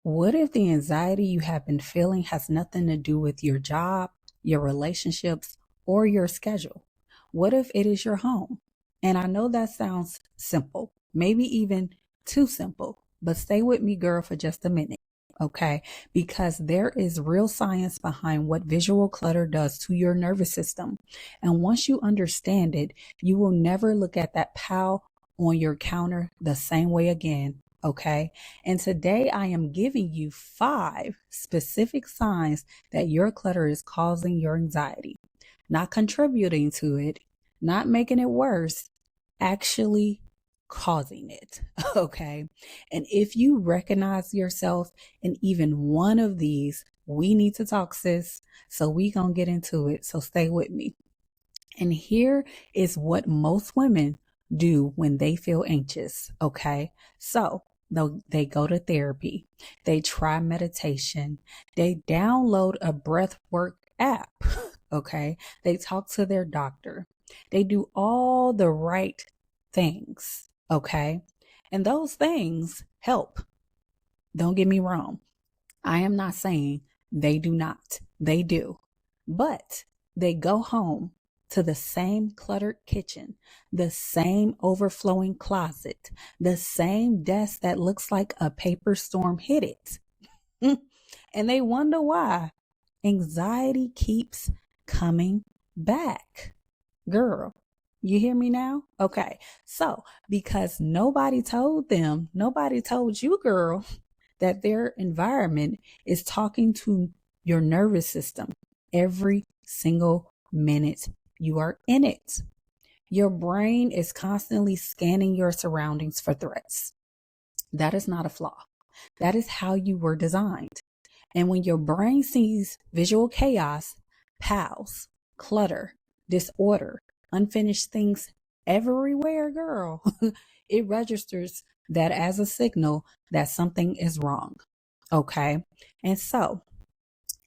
What if the anxiety you have been feeling has nothing to do with your job, your relationships, or your schedule? What if it is your home? And I know that sounds simple, maybe even too simple, but stay with me, girl, for just a minute. Okay, because there is real science behind what visual clutter does to your nervous system. And once you understand it, you will never look at that pile on your counter the same way again. Okay. And today I am giving you 5 specific signs that your clutter is causing your anxiety, not contributing to it, not making it worse, actually causing it. Okay. And if you recognize yourself in even one of these, we need to talk, sis. So we gonna get into it. So stay with me. And here is what most women do when they feel anxious. Okay. So they go to therapy, they try meditation, they download a breath work app. Okay. They talk to their doctor. They do all the right things. Okay. And those things help. Don't get me wrong. I am not saying they do not. They do. But they go home to the same cluttered kitchen, the same overflowing closet, the same desk that looks like a paper storm hit it. And they wonder why anxiety keeps coming back. Girl, you hear me now? Okay. So, because nobody told them, nobody told you, girl, that their environment is talking to your nervous system every single minute you are in it. Your brain is constantly scanning your surroundings for threats. That is not a flaw. That is how you were designed. And when your brain sees visual chaos, piles, clutter, disorder, unfinished things everywhere, girl, it registers that as a signal that something is wrong. Okay. And so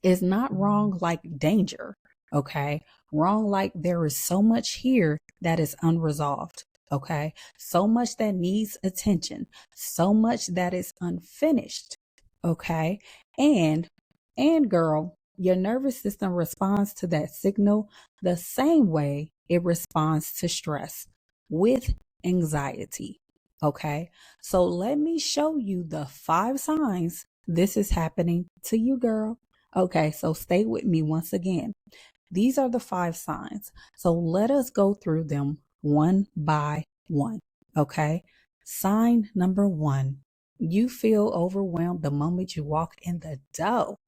it's not wrong like danger. Okay. Wrong like there is so much here that is unresolved. Okay. So much that needs attention, so much that is unfinished. Okay. And, and girl, your nervous system responds to that signal the same way it responds to stress, with anxiety. Okay. So let me show you the 5 signs this is happening to you, girl. Okay. So stay with me once again. These are the 5 signs. So let us go through them one by one. Okay. Sign number 1. You feel overwhelmed the moment you walk in the door.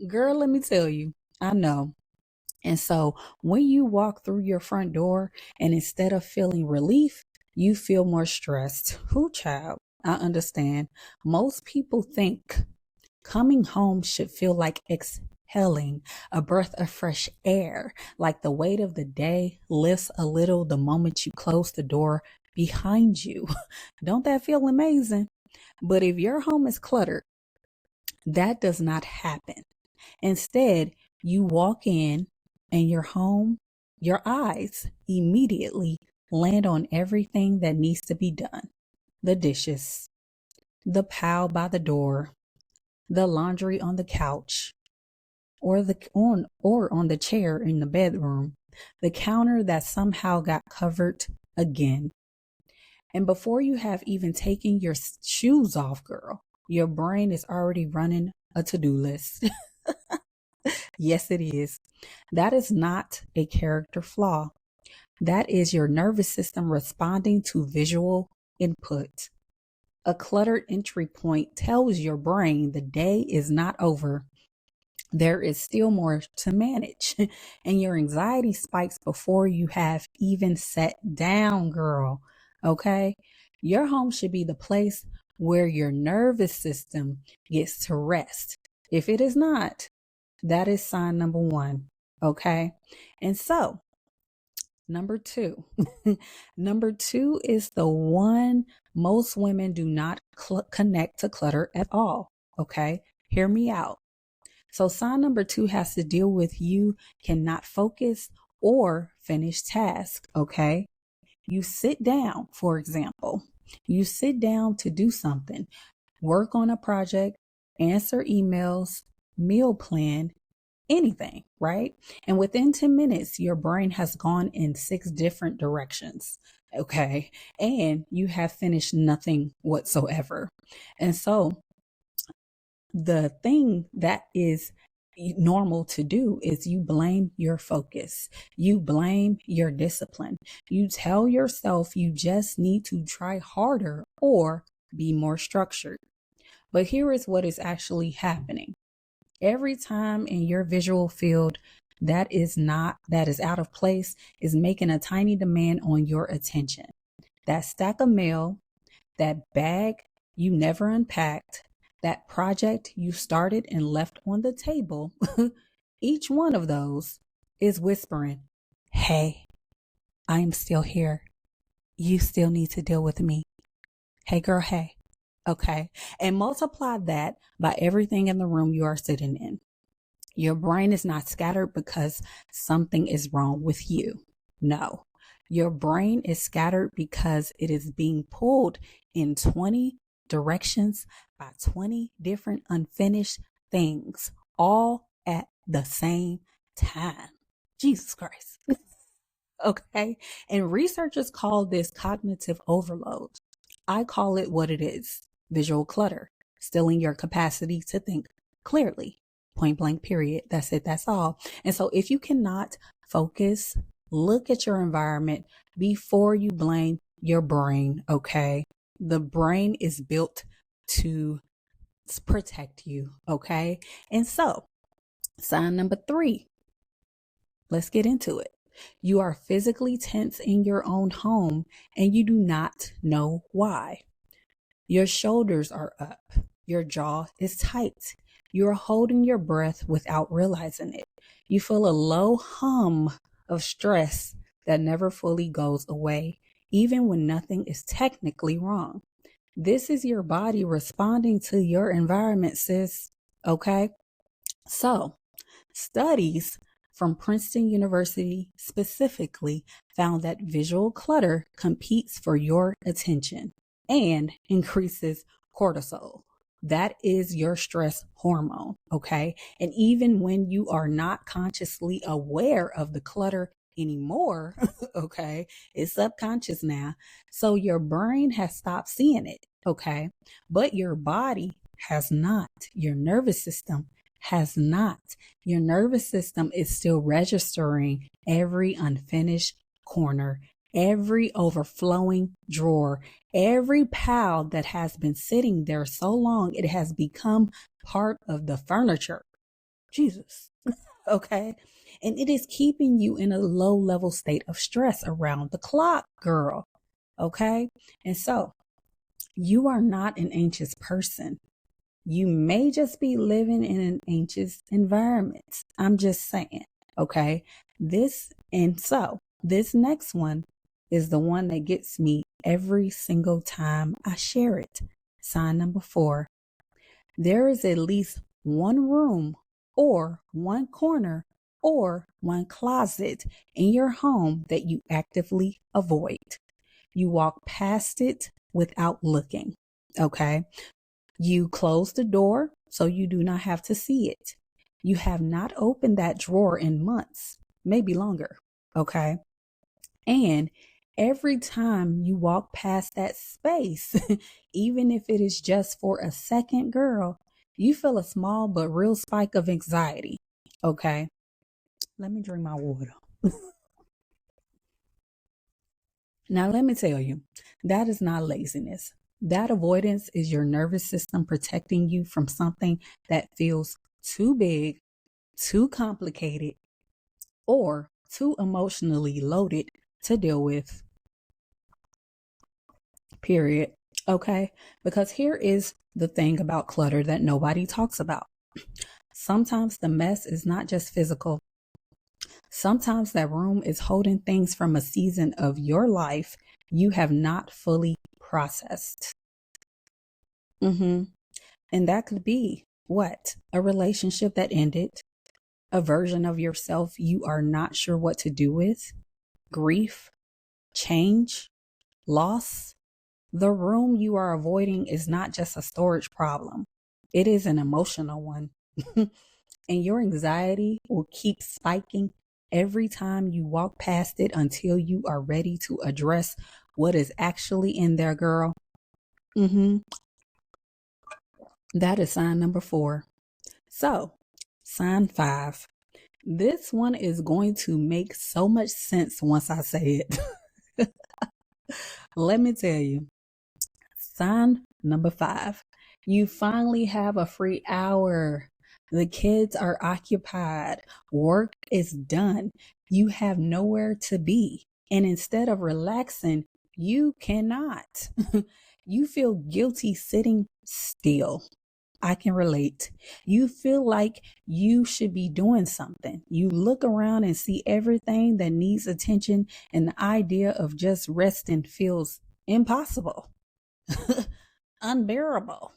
Girl, let me tell you, I know. And so when you walk through your front door and instead of feeling relief, you feel more stressed. Who, child? I understand. Most people think coming home should feel like exhaling a breath of fresh air, like the weight of the day lifts a little the moment you close the door behind you. Don't that feel amazing? But if your home is cluttered, that does not happen. Instead, you walk in and your eyes immediately land on everything that needs to be done. The dishes, the pile by the door, the laundry on the couch, or on the chair in the bedroom, the counter that somehow got covered again. And before you have even taken your shoes off, girl, your brain is already running a to-do list. Yes, it is. That is not a character flaw. That is your nervous system responding to visual input. A cluttered entry point tells your brain the day is not over. There is still more to manage. And your anxiety spikes before you have even sat down, girl. Okay? Your home should be the place where your nervous system gets to rest. If it is not, that is sign number 1. Okay? And so, number 2. Number 2 is the one most women do not connect to clutter at all. Okay? Hear me out. So sign number 2 has to deal with you cannot focus or finish tasks. Okay? You sit down, for example. You sit down to do something. work on a project, answer emails, meal plan, anything, right? And within 10 minutes, your brain has gone in 6 different directions. Okay. And you have finished nothing whatsoever. And so the thing that is normal to do is you blame your focus. You blame your discipline. You tell yourself you just need to try harder or be more structured. But here is what is actually happening. Every time in your visual field that is out of place is making a tiny demand on your attention. That stack of mail, that bag you never unpacked, that project you started and left on the table, each one of those is whispering, "Hey, I am still here. You still need to deal with me. Hey girl, hey." Okay. And multiply that by everything in the room you are sitting in. Your brain is not scattered because something is wrong with you. No. Your brain is scattered because it is being pulled in 20 directions by 20 different unfinished things, all at the same time. Jesus Christ. Okay. And researchers call this cognitive overload. I call it what it is: visual clutter, stealing your capacity to think clearly. Point blank, period. That's it. That's all. And so if you cannot focus, look at your environment before you blame your brain. Okay. The brain is built to protect you. Okay. And so sign number 3, let's get into it. You are physically tense in your own home and you do not know why. Your shoulders are up. Your jaw is tight. You are holding your breath without realizing it. You feel a low hum of stress that never fully goes away, even when nothing is technically wrong. This is your body responding to your environment, sis. Okay? So, studies from Princeton University specifically found that visual clutter competes for your attention and increases cortisol. That is your stress hormone, okay? And even when you are not consciously aware of the clutter anymore, okay, it's subconscious now. So your brain has stopped seeing it, okay? But your body has not. Your nervous system has not. Your nervous system is still registering every unfinished corner, every overflowing drawer, every pile that has been sitting there so long it has become part of the furniture. Jesus. Okay. And it is keeping you in a low level state of stress around the clock, girl. Okay. And so you are not an anxious person. You may just be living in an anxious environment. I'm just saying. Okay. This next one is the one that gets me every single time I share it. Sign number 4. There is at least one room or one corner or one closet in your home that you actively avoid. You walk past it without looking. Okay. You close the door so you do not have to see it. You have not opened that drawer in months, maybe longer. Okay. And every time you walk past that space, even if it is just for a second, girl, you feel a small but real spike of anxiety. Okay. Let me drink my water. Now, let me tell you, that is not laziness. That avoidance is your nervous system protecting you from something that feels too big, too complicated, or too emotionally loaded to deal with. Period. Okay? Because here is the thing about clutter that nobody talks about. Sometimes the mess is not just physical. Sometimes that room is holding things from a season of your life you have not fully processed. And that could be what? A relationship that ended, a version of yourself you are not sure what to do with, grief, change, loss, The room you are avoiding is not just a storage problem, it is an emotional one. And your anxiety will keep spiking every time you walk past it until you are ready to address what is actually in there, girl. Mm-hmm. That is sign number 4. So, sign 5. This one is going to make so much sense once I say it. Let me tell you. Sign number 5. You finally have a free hour. The kids are occupied. Work is done. You have nowhere to be. And instead of relaxing, you cannot. You feel guilty sitting still. I can relate. You feel like you should be doing something. You look around and see everything that needs attention, and the idea of just resting feels impossible. Unbearable.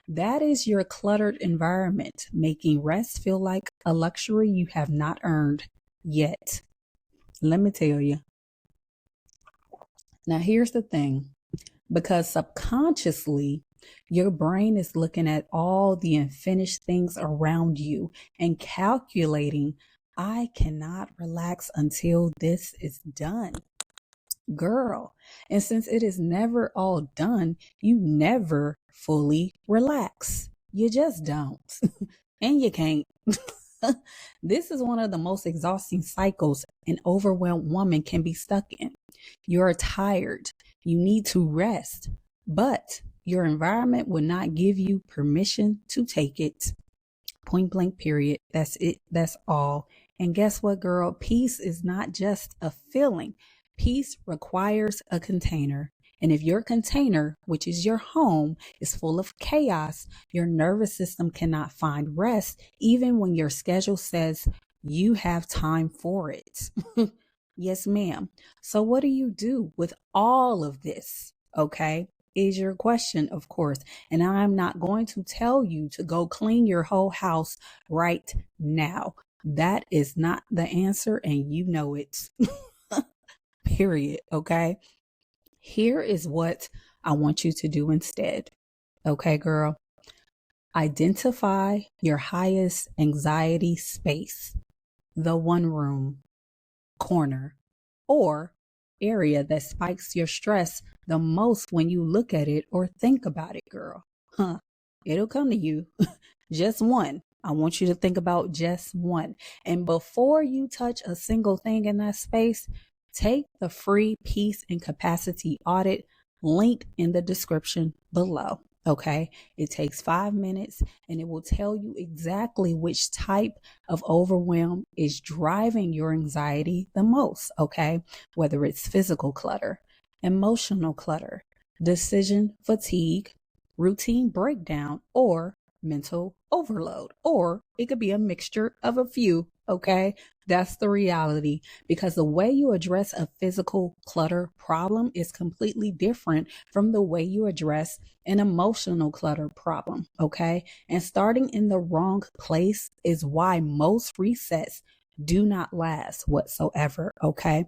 That is your cluttered environment, making rest feel like a luxury you have not earned yet. Let me tell you. Now, here's the thing, because subconsciously, your brain is looking at all the unfinished things around you and calculating, I cannot relax until this is done. Girl. And since it is never all done, you never fully relax. You just don't. And you can't. This is one of the most exhausting cycles an overwhelmed woman can be stuck in. You're tired. You need to rest, but your environment will not give you permission to take it. Point blank, period. That's it. That's all. And guess what, girl? Peace is not just a feeling. Peace requires a container. And if your container, which is your home, is full of chaos, your nervous system cannot find rest, even when your schedule says you have time for it. Yes, ma'am. So, what do you do with all of this? Okay, is your question, of course. And I'm not going to tell you to go clean your whole house right now. That is not the answer, and you know it. Period. Okay. Here is what I want you to do instead. Okay, girl. Identify your highest anxiety space, the one room, corner, or area that spikes your stress the most when you look at it or think about it, girl. Huh. It'll come to you. Just one. I want you to think about just one. And before you touch a single thing in that space, take the free peace and capacity audit linked in the description below. Okay, it takes 5 minutes and it will tell you exactly which type of overwhelm is driving your anxiety the most. Okay, whether it's physical clutter, emotional clutter, decision fatigue, routine breakdown, or mental overload, or it could be a mixture of a few. Okay, that's the reality, because the way you address a physical clutter problem is completely different from the way you address an emotional clutter problem. Okay, and starting in the wrong place is why most resets do not last whatsoever. Okay,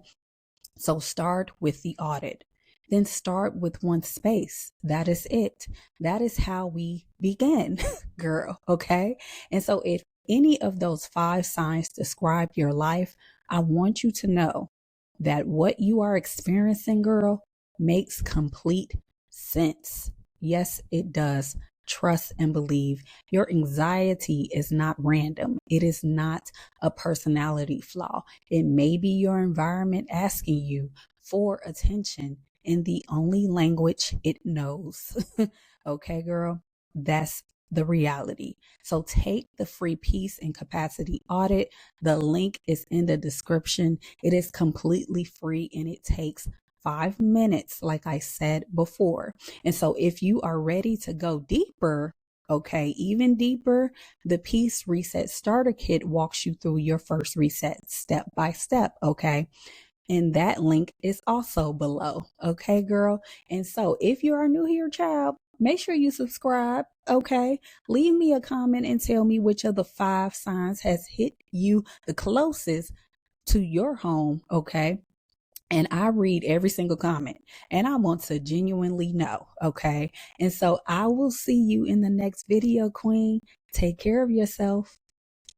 so start with the audit. Then start with one space. That is it. That is how we begin, girl. Okay. And so if any of those 5 signs describe your life, I want you to know that what you are experiencing, girl, makes complete sense. Yes, it does. Trust and believe. Your anxiety is not random. It is not a personality flaw. It may be your environment asking you for attention in the only language it knows. Okay, girl, that's the reality. So take the free peace and capacity audit. The link is in the description. It is completely free and it takes 5 minutes, like I said before. And so if you are ready to go deeper, okay, even deeper, the Peace Reset Starter Kit walks you through your first reset step by step. Okay. And that link is also below. Okay, girl. And so if you are new here, child, make sure you subscribe. Okay. Leave me a comment and tell me which of the 5 signs has hit you the closest to your home. Okay. and I read every single comment and I want to genuinely know. Okay. And so I will see you in the next video, Queen. Take care of yourself.